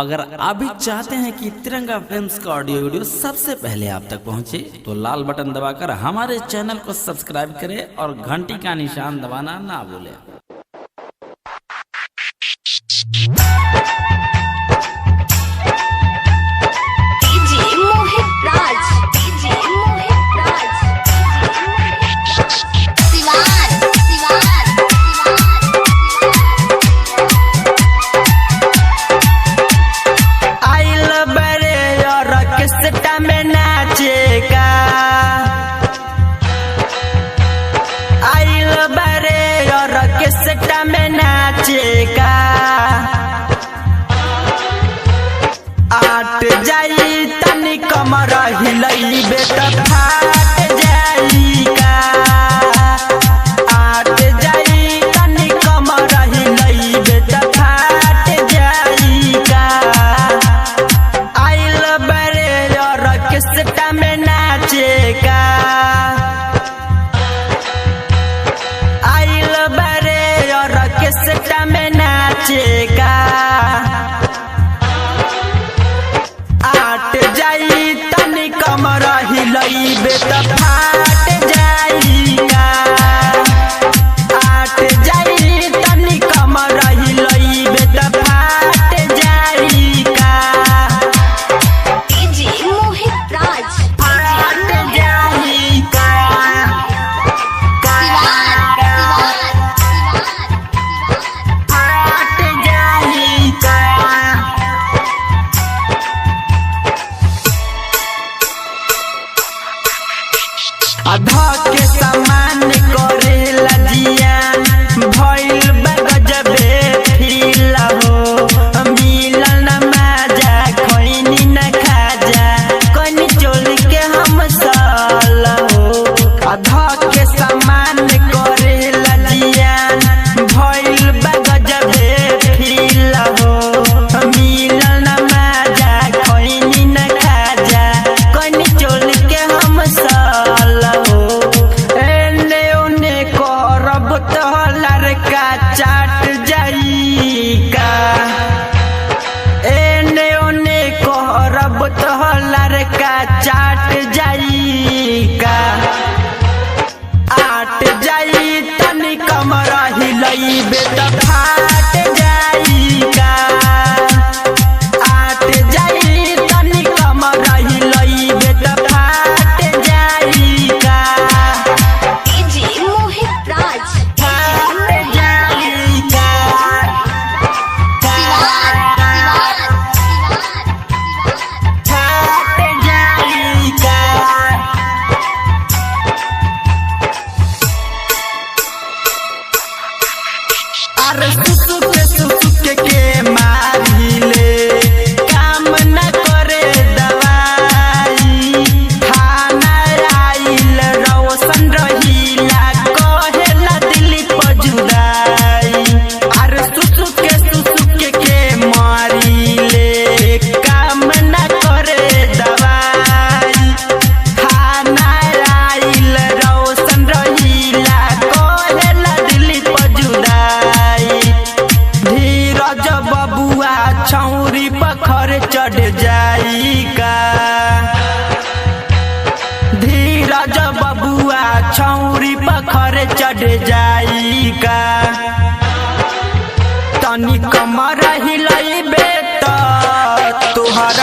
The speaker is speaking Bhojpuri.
अगर आप भी चाहते हैं कि तिरंगा फिल्म्स का ऑडियो वीडियो सबसे पहले आप तक पहुंचे, तो लाल बटन दबाकर हमारे चैनल को सब्सक्राइब करें और घंटी का निशान दबाना ना भूलें। आट जाई तनी कमर हिलई बेटा फाट जाई का। आट जाई तनी कमर हिलई बेटा फाट जाई का। आइल बरे और किसटा में नाचे का। आइल बरे और किसटा में नाचे का। कमर हिलई बेटा फाट जाई का। आट जाई तनी कमर हिलई बेटा फाट जाई का। डीजे मोहित राज फाट जाई का। फाट जाई का। आधा के सामान करे लजिया भइल बगजबे फील हो। मिलन मजा खैनी न खाजा कनी चोल के हम साल हो। आधा के सामान करे लजिया भइल बगजबे फील हो। मिलन मजा खैनी न खाजा कनी चोल के हम साल। लड़का चाट जाई का। एने ओने कहरब तो लड़का चाट जाई का। आट जाई तनी कमर हिलई बेटा फाट जाई का। आट जाई तनी कमर हिलई बेटा फाट जाई का। डीजे मोहित राज सुसुक के मारिले काम न करे दवाई। खाना आइल रोशन रहीला कहेला दिल्ली पर जुदाई। अरे सुसुक के मारिले काम न करे दवाई। खाना आइल रोशन रहीला कहेला दिल्ली पर जुदाई। धीरज बबुआ छौरी पखर चढ़ जाई का। धीरज बबुआ छौरी पखर चढ़ जाई का। तनी कमर हिलई बेटा तोहर